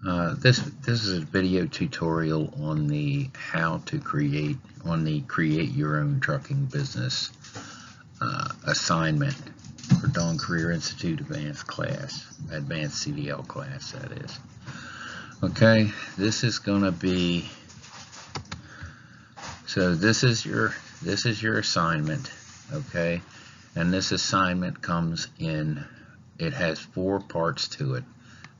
This is a video tutorial on the create your own trucking business assignment for Dawn Career Institute Advanced CDL class, that is. Okay, this is going to be, so this is your assignment, okay, and this assignment comes in, it has 4 parts to it.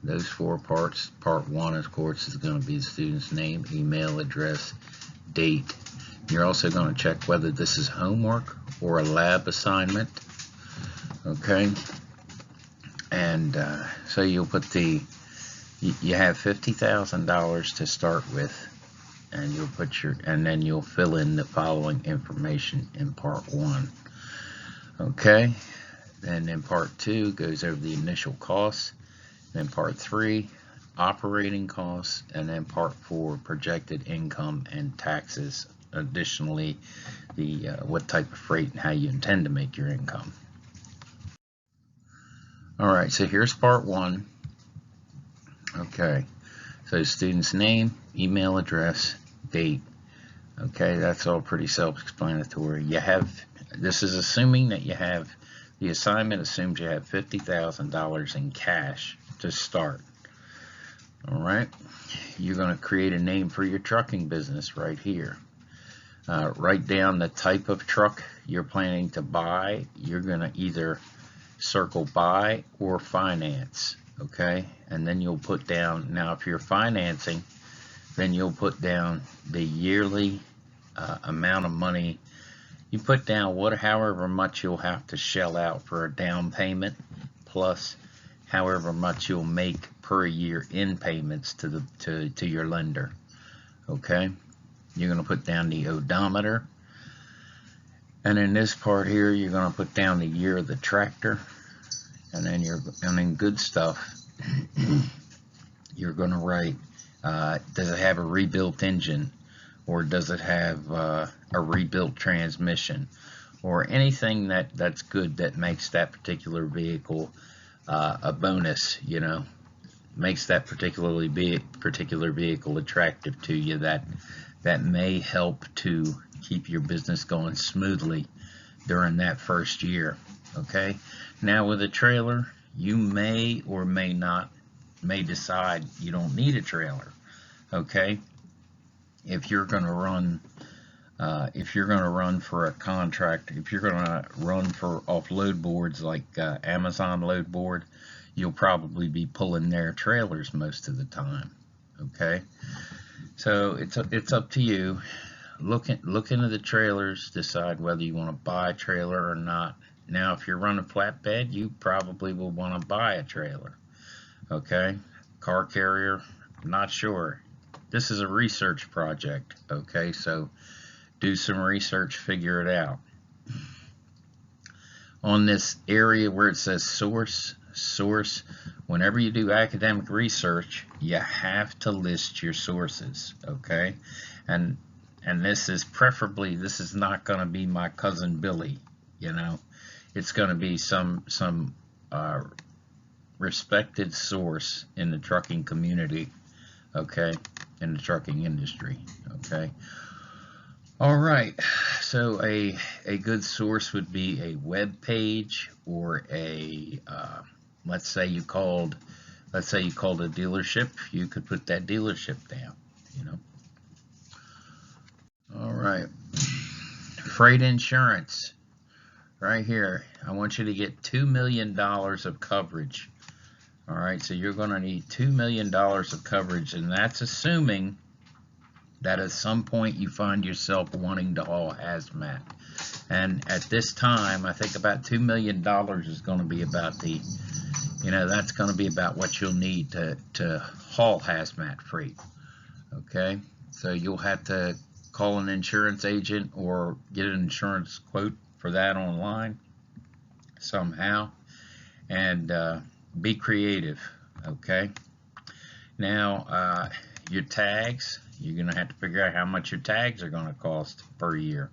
Those 4 parts, part 1 of course is going to be the student's name, email address, date. You're also going to check whether this is homework or a lab assignment, okay, and so you'll put you have $50,000 to start with, and you'll put and then you'll fill in the following information in part 1, okay. And then part 2 goes over the initial costs. Then part 3, operating costs, and then part 4, projected income and taxes. Additionally, the what type of freight and how you intend to make your income. All right, so here's part 1. Okay, so student's name, email address, date. Okay, that's all pretty self-explanatory. This is assuming that you have, the assignment assumes you have $50,000 in cash to start. All right, you're going to create a name for your trucking business right here. Write down the type of truck you're planning to buy. You're going to either circle buy or finance, okay, and then you'll put down, now if you're financing, then you'll put down the yearly amount of money. You put down however much you'll have to shell out for a down payment, plus however much you'll make per year in payments to your lender. Okay, you're going to put down the odometer, and in this part here you're going to put down the year of the tractor, and then good stuff. You're going to write, does it have a rebuilt engine, or does it have a rebuilt transmission, or anything that's good that makes that particular vehicle a bonus, you know, makes that particular vehicle attractive to you, that may help to keep your business going smoothly during that first year. Okay, now with a trailer, you may or may decide you don't need a trailer. Okay, if you're going to run for a contract, if you're going to run for offload boards like Amazon load board, you'll probably be pulling their trailers most of the time. Okay, so it's up to you. Look into the trailers, decide whether you want to buy a trailer or not. Now, if you're running flatbed, you probably will want to buy a trailer. Okay, car carrier, not sure. This is a research project. Okay, so do some research, figure it out. On this area where it says source, whenever you do academic research, you have to list your sources, okay? And this is preferably, this is not going to be my cousin Billy, you know. It's going to be some respected source in the trucking community, okay, in the trucking industry, okay. All right, so a good source would be a web page, or a let's say you called a dealership. You could put that dealership down, you know. All right, freight insurance right here. I want you to get $2 million of coverage. All right, so you're going to need $2 million of coverage, and that's assuming that at some point you find yourself wanting to haul hazmat. And at this time, I think about $2 million is going to be about that's going to be about what you'll need to haul hazmat freight. Okay, so you'll have to call an insurance agent or get an insurance quote for that online somehow, and be creative. Okay, now your tags, you're going to have to figure out how much your tags are going to cost per year.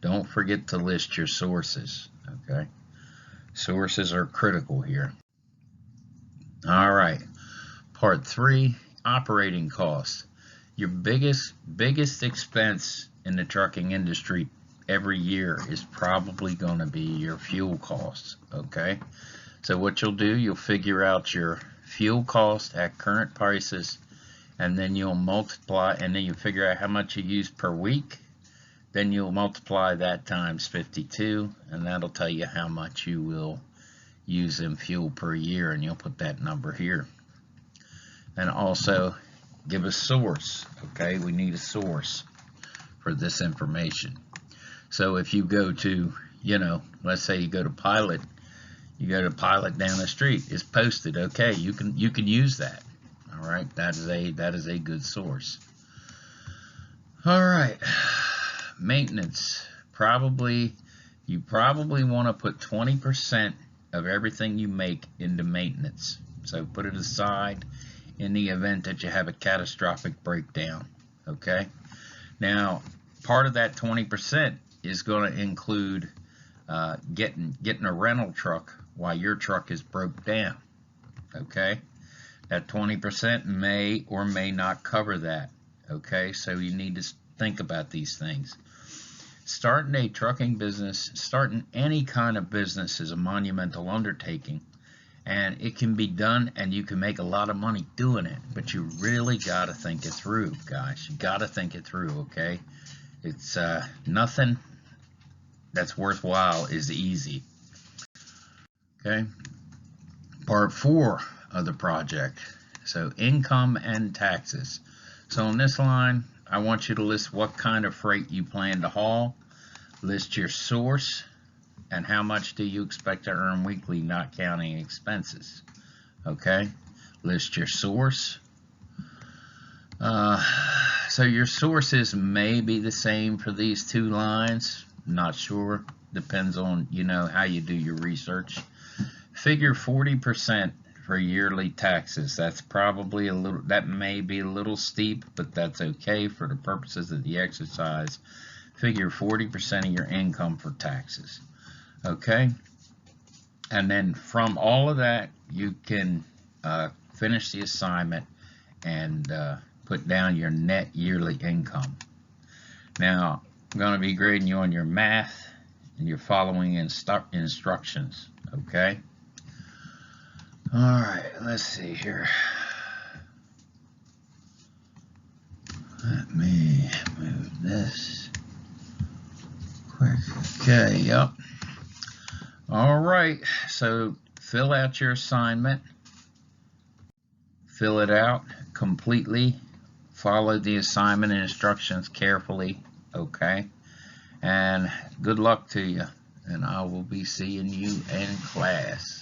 Don't forget to list your sources, okay? Sources are critical here. All right, Part 3, operating costs. Your biggest expense in the trucking industry every year is probably going to be your fuel costs, okay? So what you'll do, you'll figure out your fuel cost at current prices, and then you'll multiply, and then you figure out how much you use per week. Then you'll multiply that times 52, and that'll tell you how much you will use in fuel per year, and you'll put that number here. And also give a source, okay? We need a source for this information. So if you go to, let's say you go to Pilot, down the street, it's posted, okay? You can use that. All right, that is a good source. All right, maintenance. You probably want to put 20% of everything you make into maintenance. So put it aside in the event that you have a catastrophic breakdown. Okay. Now, part of that 20% is going to include getting a rental truck while your truck is broke down. Okay. That 20% may or may not cover that. Okay, so you need to think about these things. Starting a trucking business, starting any kind of business is a monumental undertaking, and it can be done and you can make a lot of money doing it, but you really got to think it through, guys. You got to think it through, okay? It's nothing that's worthwhile is easy. Okay, part 4 of the project. So income and taxes. So on this line, I want you to list what kind of freight you plan to haul, list your source, and how much do you expect to earn weekly, not counting expenses. Okay, list your source. So your sources may be the same for these 2 lines. Not sure. Depends on, how you do your research. Figure 40% for yearly taxes. That's probably that may be a little steep, but that's okay for the purposes of the exercise. Figure 40% of your income for taxes. Okay? And then from all of that, you can finish the assignment and put down your net yearly income. Now, I'm going to be grading you on your math and you're following instructions. Okay? All right, let's see here. Let me move this quick. Okay, yep. All right, so fill out your assignment. Fill it out completely. Follow the assignment instructions carefully, okay? And good luck to you, and I will be seeing you in class.